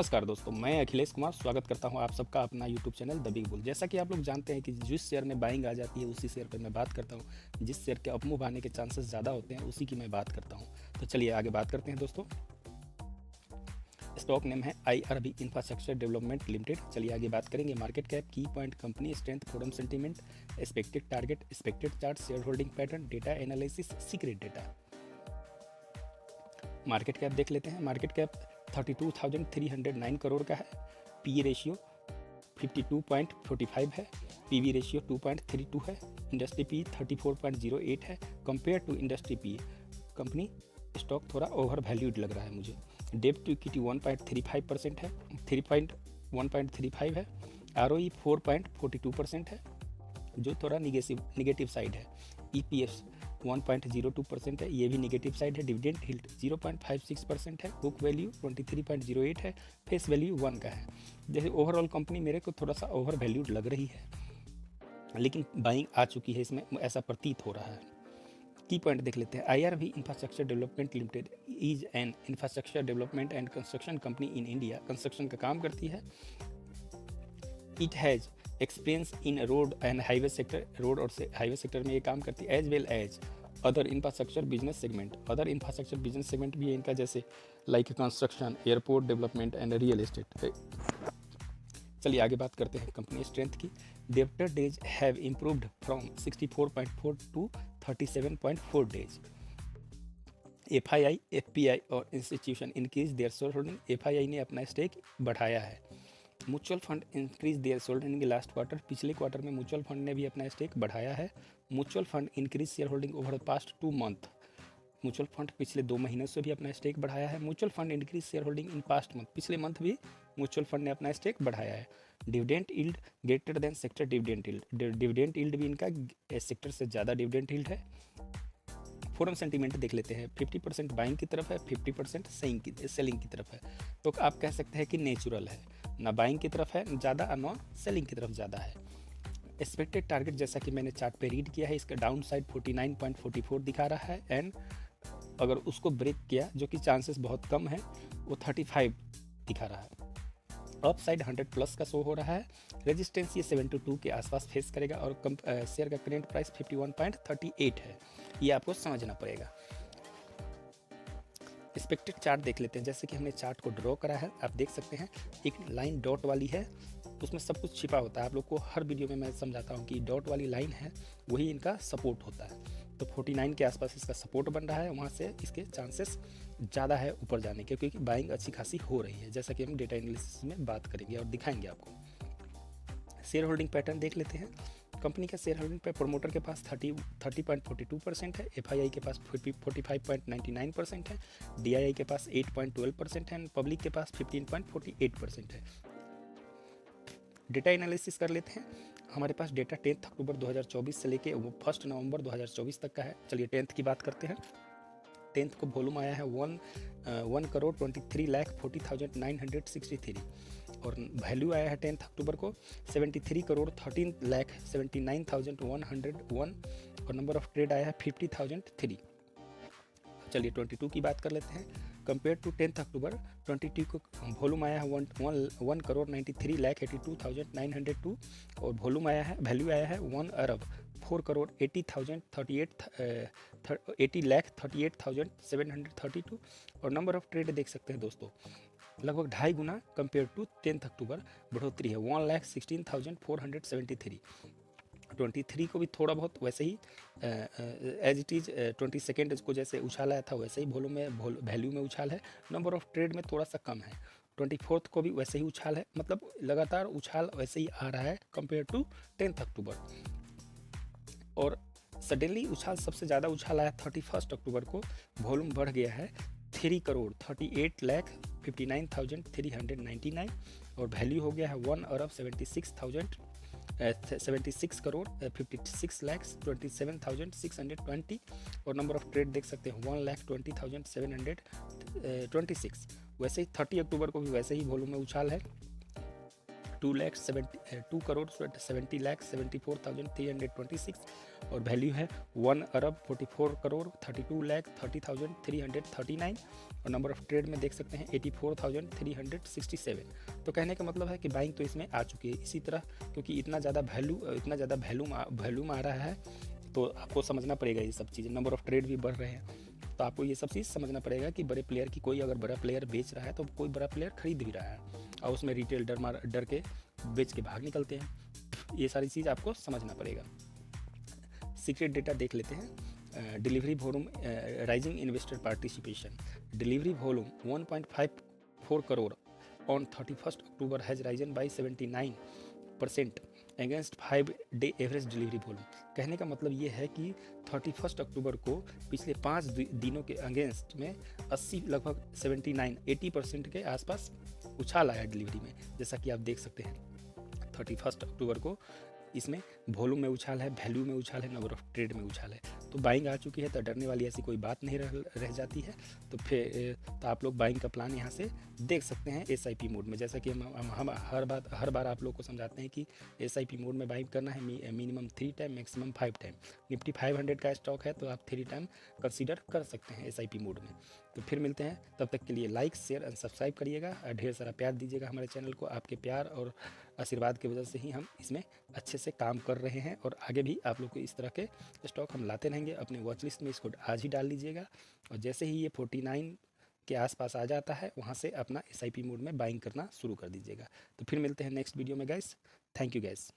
नमस्कार दोस्तों, मैं अखिलेश कुमार स्वागत करता हूं आप सबका अपना YouTube channel the big bull. जैसा कि आप लोग जानते हैं कि जिस शेयर में बाइंग आ जाती है उसी शेयर पर मैं बात करता हूं। जिस शेयर के अप मूव आने के चांसेस ज़्यादा होते हैं उसी की मैं बात करता हूं। तो चलिए आगे बात करते हैं दोस्तों। स्टॉक नेम है IRB इंफ्रास्ट्रक्चर डेवलपमेंट लिमिटेड। चलिए आगे बात करेंगे। मार्केट कैप, की point, company strength, forum sentiment, expected target, expected chart, share holding pattern, data analysis, secret data. Market cap देख लेते हैं। मार्केट कैप 32,309 करोड़ का है। पी रेशियो 52.45 है। पीवी रेशियो 2.32 है। इंडस्ट्री पी 34.08 है। Compare to industry P company stock थोड़ा over valued लग रहा है मुझे। डेब्ट टू इक्विटी 1.35% है, 1.35 है। ROE 4.42% है, जो थोड़ा निगेटिव साइड है। EPS 1.02% है, ये भी निगेटिव साइड है। डिविडेंड हिल्ड 0.56% है। बुक वैल्यू 23.08 है। फेस वैल्यू 1 का है। जैसे ओवरऑल कंपनी मेरे को थोड़ा सा ओवर वैल्यूड लग रही है, लेकिन बाइंग आ चुकी है इसमें, ऐसा प्रतीत हो रहा है। की पॉइंट देख लेते हैं। IRB infrastructure development limited is an infrastructure development and construction company in India. Construction का काम करती है। It has experience in road and highway sector, road और हाईवे सेक्टर में ये काम करती है। As well as other infrastructure business segment, other infrastructure business segment भी है इनका, जैसे like construction, airport development and real estate. चलिए आगे बात करते हैं कंपनी स्ट्रेंथ की। Debtor days have improved from 64.4 to 37.4 days. FII, FPI और institution increase their share holding. FII ने अपना स्टेक बढ़ाया है। Mutual fund increase their share holding last quarter. पिछले क्वार्टर में म्यूचुअल फंड ने भी अपना स्टेक बढ़ाया है। Mutual fund increase share holding over the past 2 month. Mutual fund पिछले 2 महीनों से भी अपना स्टेक बढ़ाया है। Mutual fund increase share holding in past month, पिछले मंथ भी म्यूचुअल फंड ने अपना स्टेक बढ़ाया है। Dividend yield greater than sector dividend yield, dividend yield भी इनका सेक्टर से ज़्यादा डिविडेंड यील्ड है। फोरम सेंटीमेंट देख लेते हैं। 50% बाइंग की तरफ है, 50% सेलिंग की तरफ है। तो आप कह सकते हैं कि नेचुरल है, ना बाइंग की तरफ है ज़्यादा और ना सेलिंग की तरफ ज़्यादा है। एक्सपेक्टेड टारगेट जैसा कि मैंने चार्ट पे रीड किया है, इसका डाउन साइड 49.44 दिखा रहा है, एंड अगर उसको ब्रेक किया, जो कि चांसेस बहुत कम है, वो 35 दिखा रहा है। अप साइड 100 प्लस का शो हो रहा है। रेजिस्टेंस ये 72 के आसपास फेस करेगा, और शेयर का करेंट प्राइस 51.38 है, ये आपको समझना पड़ेगा। एक्सपेक्टेड चार्ट देख लेते हैं। जैसे कि हमने चार्ट को ड्रॉ करा है, आप देख सकते हैं एक लाइन डॉट वाली है, उसमें सब कुछ छिपा होता है। आप लोग को हर वीडियो में मैं समझाता हूँ कि डॉट वाली लाइन है वही इनका सपोर्ट होता है। तो 49 के आसपास इसका सपोर्ट बन रहा है, वहाँ से इसके चांसेस ज़्यादा है ऊपर जाने के, क्योंकि बाइंग अच्छी खासी हो रही है, जैसा कि हम डेटा एनालिसिस में बात करेंगे और दिखाएंगे आपको। शेयर होल्डिंग पैटर्न देख लेते हैं। कंपनी का शेयर होल्डिंग पे प्रमोटर के पास 30.42% है। FII के पास 45.99% है। DII के पास 8.12% है। पब्लिक के पास 15.48% है। डेटा एनालिसिस कर लेते हैं। हमारे पास डेटा 10 अक्टूबर 2024 से लेके 1 नवंबर 2024 तक का है। चलिए 10 की बात करते हैं। 10 को वॉल्यूम आया है 1,23,40,963, और वैल्यू आया है 10 अक्टूबर को 73,13,79,101, और नंबर ऑफ ट्रेड आया है 50,003। चलिए 22 की बात कर लेते हैं। कंपेयर टू 10 अक्टूबर 22 को वॉल्यूम आया है 1,83,82,902, और वॉल्यूम आया है, वैल्यू आया है 1,04,80,38,732, और नंबर ऑफ ट्रेड देख सकते हैं दोस्तों, लगभग 2.5 गुना कंपेयर टू 10 अक्टूबर बढ़ोतरी है, 1,16,473। 23 को भी थोड़ा बहुत वैसे ही एज इट इज़ 22 को जैसे उछाल आया था वैसे ही वॉल्यूम में, वैल्यू में उछाल है। नंबर ऑफ ट्रेड में थोड़ा सा कम है। 24 को भी वैसे ही उछाल है, मतलब लगातार उछाल वैसे ही आ रहा है कंपेयर टू 10 अक्टूबर। और सडनली उछाल, सबसे ज़्यादा उछाल आया 31 अक्टूबर को, वॉल्यूम बढ़ गया है 3,38,59,399, और वैल्यू हो गया है 1,76,56,27,620, और नंबर ऑफ ट्रेड देख सकते हैं 1,20,726। वैसे ही 30 अक्टूबर को भी वैसे ही वॉल्यूम में उछाल है। 2,70,74,326 और वैल्यू है 1,44,34,32,30,339 और नंबर ऑफ ट्रेड में देख सकते हैं 84,367। तो कहने का मतलब है कि बाइंग तो इसमें आ चुकी है। इसी तरह क्योंकि इतना ज़्यादा वैल्यूम आ रहा है तो आपको समझना पड़ेगा ये सब चीज़ें। नंबर ऑफ ट्रेड भी बढ़ रहे हैं तो आपको ये सब चीज़ समझना पड़ेगा कि बड़े प्लेयर की कोई अगर बड़ा प्लेयर बेच रहा है तो कोई बड़ा प्लेयर खरीद भी रहा है और उसमें रिटेल डर के बेच के भाग निकलते हैं। ये सारी चीज़ आपको समझना पड़ेगा। सीक्रेट डेटा देख लेते हैं। Delivery volume rising investor participation. Delivery volume 1.54 crore on 31 October has Ryzen by 79% against 5-day average delivery volume. कहने का मतलब ये है कि 31 अक्टूबर को पिछले 5 दिनों के अगेंस्ट में 80 लगभग 80% के आसपास उछाल आया डिलीवरी में। जैसा कि आप देख सकते हैं 31 अक्टूबर को इसमें वॉल्यूम में उछाल है, वैल्यू में उछाल है, नंबर ऑफ ट्रेड में उछाल है। तो बाइंग आ चुकी है तो डरने वाली ऐसी कोई बात नहीं रह जाती है। तो फिर तो आप लोग बाइंग का प्लान यहाँ से देख सकते हैं SIP मोड में। जैसा कि हम हर बार आप लोग को समझाते हैं कि SIP मोड में बाइंग करना है minimum 3 time maximum 5 time. Nifty 500 का स्टॉक है तो आप 3 टाइम कंसीडर कर सकते हैं SIP मोड में। तो फिर मिलते हैं, तब तक के लिए लाइक शेयर एंड सब्सक्राइब करिएगा, ढेर सारा प्यार दीजिएगा हमारे चैनल को। आपके प्यार और आशीर्वाद की वजह से ही हम इसमें अच्छे से काम कर रहे हैं और आगे भी आप लोग को इस तरह के स्टॉक हम लाते रहेंगे। अपने वॉच लिस्ट में इसको आज ही डाल लीजिएगा और जैसे ही ये 49 के आसपास आ जाता है वहाँ से अपना SIP मोड में बाइंग करना शुरू कर दीजिएगा। तो फिर मिलते हैं नेक्स्ट वीडियो में गाइस। Thank you guys.